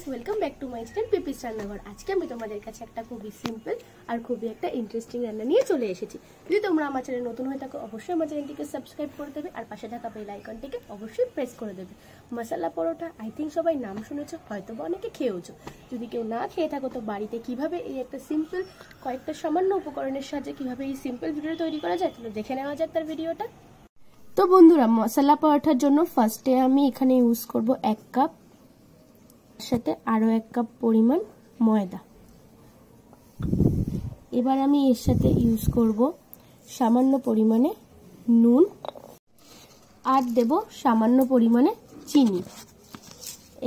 Welcome back to my channel Pipi's রান্নাঘর। আজকে আমি তোমাদের কাছে একটা খুবই সিম্পল আর খুবই একটা ইন্টারেস্টিং রান্না নিয়ে চলে এসেছি। যদি তোমরা আমার চ্যানেলে নতুন হয়ে থাকো অবশ্যই আমার চ্যানেলটিকে সাবস্ক্রাইব করে দেবে আর পাশে থাকা বেল আইকনটিকে অবশ্যই প্রেস করে দেবে। মশলা পরোটা আই থিঙ্ক সবাই নাম শুনেছো, হয়তো বা অনেকে খেয়েওছো। যদি কেউ না খেয়ে থাকো তো বাড়িতে কিভাবে এই একটা সিম্পল কয়েকটা সামান্য উপকরণের সাহায্যে কিভাবে এই সিম্পল ভিডিওটা তৈরি করা যায় তাহলে দেখে নেওয়া যাক তার ভিডিওটা। তো বন্ধুরা, মশলা পরোটার জন্য ফার্স্টে আমি এখানে ইউজ করব 1 কাপ, সাথে আরো 1 কাপ পরিমাণ ময়দা। এবার আমি এর সাথে ইউজ করব সামান্য পরিমাণে নুন আর দেব সামান্য পরিমাণে চিনি।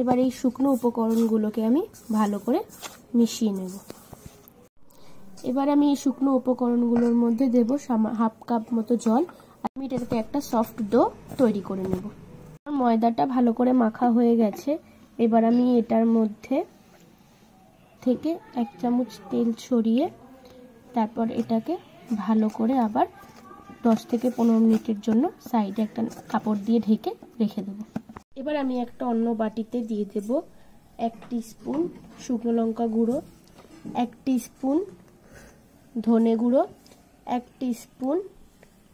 এবার এই শুকনো উপকরণগুলোকে আমি ভালো করে মিশিয়ে নেব। এবার আমি এই শুকনো উপকরণগুলোর মধ্যে দেব হাফ কাপ মতো জল। আমি এটাকে একটা সফট ডো তৈরি করে নেব। ময়দাটা ভালো করে মাখা হয়ে গেছে। এবার আমি এটার মধ্যে থেকে 1 চামচ তেল ছড়িয়ে তারপর এটাকে ভালো করে আবার 10 থেকে 15 মিনিটের জন্য সাইডে একটা কাপড় দিয়ে ঢেকে রেখে দেব। এবার আমি একটা অন্য বাটিতে দিয়ে দেব 1 টিস্পুন শুকনো লঙ্কা গুঁড়ো, 1 টিস্পুন ধনে গুঁড়ো, 1 টিস্পুন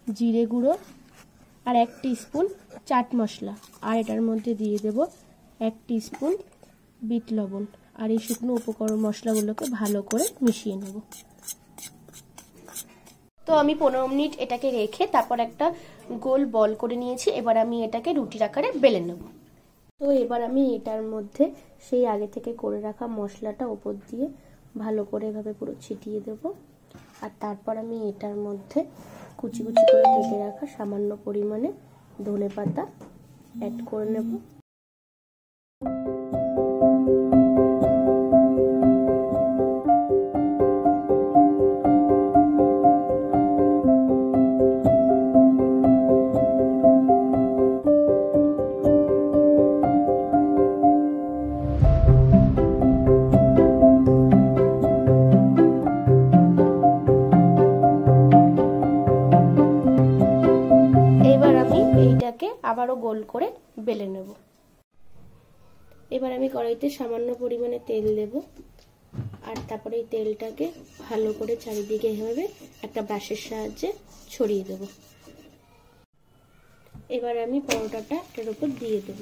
জিরে গুঁড়ো আর 1 টিস্পুন চাট মশলা। আর এটার মধ্যে দিয়ে দেব 1 টিস্পুন বিট লবণ। আর এই শুকনো উপকরণ মশলাগুলোকে ভালো করে মিশিয়ে নেব। তো আমি 15 মিনিট এটাকে রেখে তারপর একটা গোল বল করে নিয়েছি। এবার আমি এটাকে রুটির আকারে বেলে নেব। তো এবার আমি এটার মধ্যে সেই আগে থেকে করে রাখা মশলাটা উপর দিয়ে ভালো করে এভাবে পুরো ছিটিয়ে দেব। আর তারপর আমি এটার মধ্যে কুচি কুচি করে কেটে রাখা সামান্য পরিমাণে ধনেপাতা অ্যাড করে নেব। এইটাকে আবারও গোল করে বেলে নেব। এবার আমি কড়াইতে সামান্য পরিমাণে তেল দেব আর তারপরে এই তেলটাকে ভালো করে চারিদিকে এভাবে একটা ব্রাশের সাহায্যে ছড়িয়ে দেব। এবার আমি পরোটাটা এর উপর দিয়ে দেব।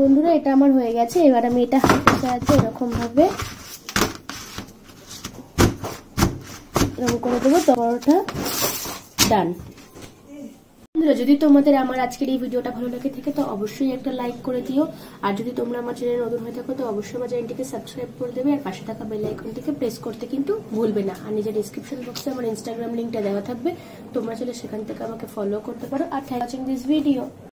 বন্ধুরা, এটা আমার হয়ে গেছে। এবার আমি এটা হাতের সাহায্যে এরকম ভাবে করে দেবো। পরোটা ডান। বন্ধুরা, যদি তোমাদের আমার আজকের এই ভিডিওটা ভালো লাগে থাকে তো অবশ্যই একটা লাইক করে দিও। আর যদি তোমরা আমার চ্যানেলে নতুন হয়ে থাকো তো অবশ্যই আমার চ্যানেলটিকে সাবস্ক্রাইব করে দেবে আর পাশে থাকা বেল আইকনটিকে প্রেস করতে কিন্তু ভুলবে না। আর নিজের ডেসক্রিপশন বক্সে আমার ইনস্টাগ্রাম লিংকটা দেওয়া থাকবে, তোমরা চাইলে সেখান থেকে আমাকে ফলো করতে পারো। আর thank you watching this video.